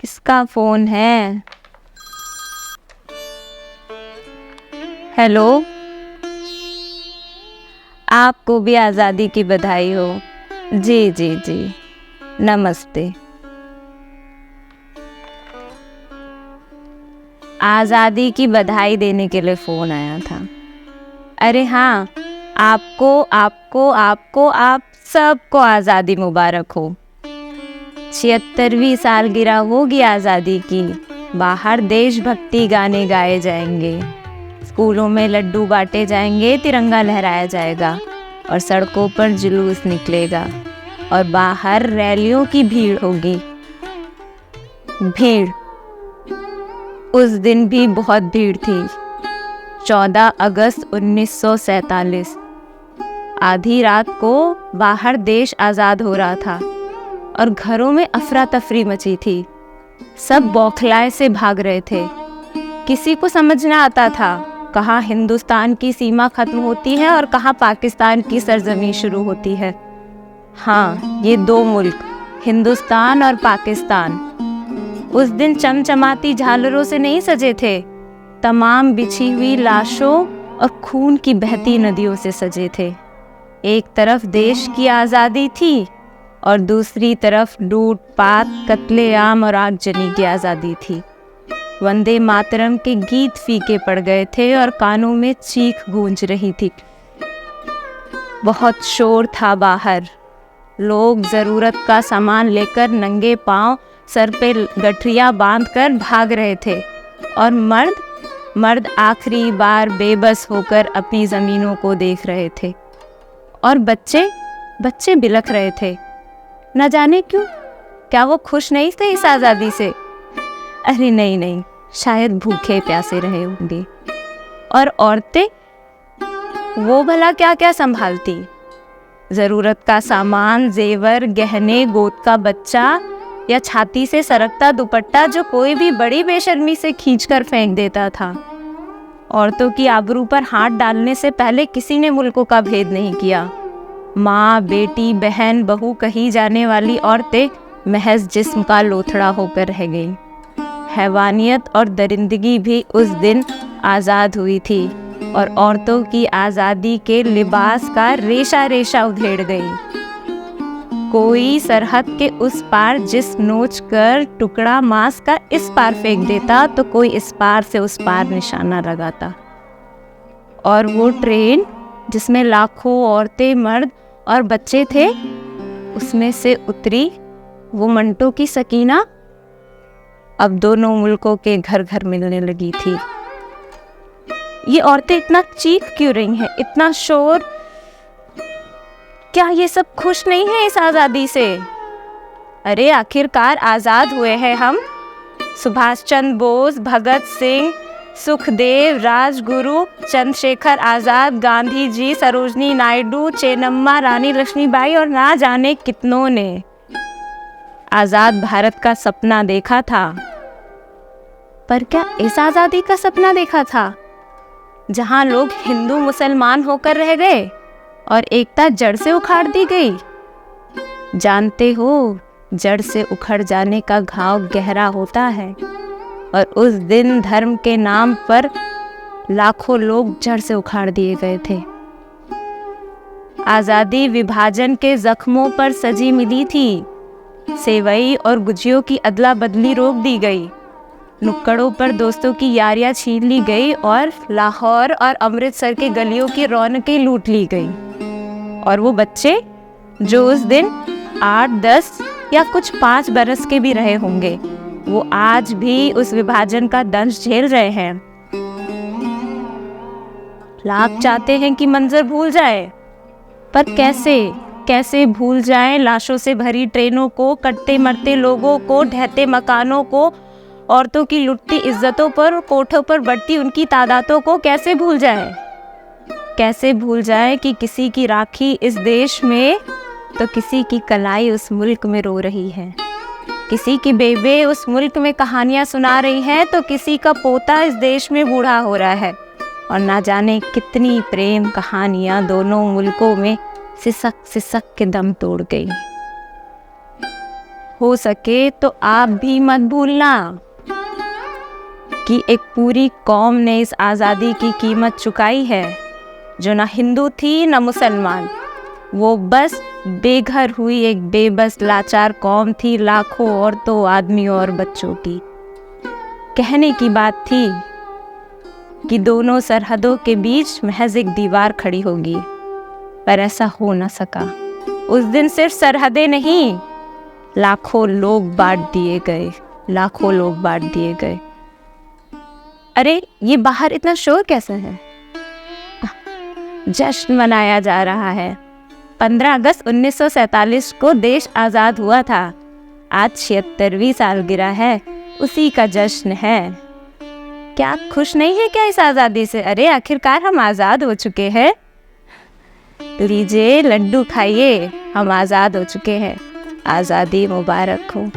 किसका फोन है? हेलो, आपको भी आज़ादी की बधाई हो। जी जी जी, नमस्ते। आज़ादी की बधाई देने के लिए फ़ोन आया था। अरे हाँ, आपको आपको आपको आप सबको आज़ादी मुबारक हो। 76वीं सालगिरह होगी आज़ादी की। बाहर देशभक्ति गाने गाए जाएंगे, स्कूलों में लड्डू बांटे जाएंगे, तिरंगा लहराया जाएगा और सड़कों पर जुलूस निकलेगा और बाहर रैलियों की भीड़ होगी। भीड़, उस दिन भी बहुत भीड़ थी। 14 अगस्त 1947, आधी रात को बाहर देश आज़ाद हो रहा था और घरों में अफरा तफरी मची थी। सब बौखलाए से भाग रहे थे। किसी को समझ न आता था कहाँ हिंदुस्तान की सीमा खत्म होती है और कहाँ पाकिस्तान की सरजमीं शुरू होती है। हाँ, ये दो मुल्क, हिंदुस्तान और पाकिस्तान, उस दिन चमचमाती झालरों से नहीं सजे थे, तमाम बिछी हुई लाशों और खून की बहती नदियों से सजे थे। एक तरफ देश की आज़ादी थी और दूसरी तरफ लूटपाट, कत्लेआम और आगजनी की आज़ादी थी। वंदे मातरम के गीत फीके पड़ गए थे और कानों में चीख गूंज रही थी। बहुत शोर था बाहर। लोग ज़रूरत का सामान लेकर नंगे पांव सर पे गठरियाँ बांधकर भाग रहे थे और मर्द आखिरी बार बेबस होकर अपनी ज़मीनों को देख रहे थे। और बच्चे बिलख रहे थे। न जाने क्यों, क्या वो खुश नहीं थे इस आज़ादी से? अरे नहीं, शायद भूखे प्यासे रहे होंगे। और औरतें, वो भला क्या क्या संभालती? ज़रूरत का सामान, जेवर, गहने, गोद का बच्चा या छाती से सरकता दुपट्टा जो कोई भी बड़ी बेशर्मी से खींचकर फेंक देता था। औरतों की आबरू पर हाथ डालने से पहले किसी ने मुल्कों का भेद नहीं किया। माँ, बेटी, बहन, बहू कही जाने वाली औरतें महज जिस्म का लोथड़ा होकर रह गई। हैवानियत और दरिंदगी भी उस दिन आज़ाद हुई थी और औरतों की आज़ादी के लिबास का रेशा रेशा उधेड़ गई। कोई सरहद के उस पार जिस्म नोच कर टुकड़ा मांस का इस पार फेंक देता तो कोई इस पार से उस पार निशाना लगाता। और वो ट्रेन जिसमें लाखों औरतें, मर्द और बच्चे थे, उसमें से उतरी वो मंटो की सकीना अब दोनों मुल्कों के घर घर मिलने लगी थी। ये औरतें इतना चीख क्यों रही हैं, इतना शोर? क्या ये सब खुश नहीं है इस आज़ादी से? अरे आखिरकार आज़ाद हुए हैं हम। सुभाष चंद्र बोस, भगत सिंह, सुखदेव, राजगुरु, चंद्रशेखर आज़ाद, गांधी जी, सरोजनी नायडू, चेन्नम्मा, रानी लक्ष्मीबाई और ना जाने कितनों ने आज़ाद भारत का सपना देखा था। पर क्या इस आज़ादी का सपना देखा था जहां लोग हिंदू मुसलमान होकर रह गए और एकता जड़ से उखाड़ दी गई? जानते हो, जड़ से उखड़ जाने का घाव गहरा होता है और उस दिन धर्म के नाम पर लाखों लोग जड़ से उखाड़ दिए गए थे। आज़ादी विभाजन के जख्मों पर सजी मिली थी। सेवई और गुजियों की अदला बदली रोक दी गई, नुक्कड़ों पर दोस्तों की यारियां छीन ली गई और लाहौर और अमृतसर के गलियों की रौनकें लूट ली गई। और वो बच्चे जो उस दिन 8, 10 या कुछ 5 बरस के भी रहे होंगे, वो आज भी उस विभाजन का दंश झेल रहे हैं। लाभ चाहते हैं कि मंजर भूल जाए, पर कैसे भूल जाएं लाशों से भरी ट्रेनों को, कटते मरते लोगों को, ढहते मकानों को, औरतों की लुटती इज्जतों पर, कोठों पर बढ़ती उनकी तादादों को कैसे भूल जाएं? कैसे भूल जाएं कि किसी की राखी इस देश में तो किसी की कलाई उस मुल्क में रो रही है, किसी की बेबे उस मुल्क में कहानियां सुना रही है तो किसी का पोता इस देश में बूढ़ा हो रहा है। और ना जाने कितनी प्रेम कहानियां दोनों मुल्कों में सिसक सिसक के दम तोड़ गई। हो सके तो आप भी मत भूलना कि एक पूरी कौम ने इस आज़ादी की कीमत चुकाई है, जो ना हिंदू थी ना मुसलमान। वो बस बेघर हुई एक बेबस लाचार कौम थी, लाखों औरतों, आदमियों और बच्चों की। कहने की बात थी कि दोनों सरहदों के बीच महज एक दीवार खड़ी होगी, पर ऐसा हो न सका। उस दिन सिर्फ सरहदें नहीं, लाखों लोग बांट दिए गए, लाखों लोग बांट दिए गए। अरे ये बाहर इतना शोर कैसा है? जश्न मनाया जा रहा है। 15 अगस्त 1947 को देश आज़ाद हुआ था। आज 76वीं सालगिरह है, उसी का जश्न है। क्या खुश नहीं है क्या इस आज़ादी से? अरे आखिरकार हम आज़ाद हो चुके हैं। लीजिए लड्डू खाइए, हम आज़ाद हो चुके हैं। आज़ादी मुबारक हो।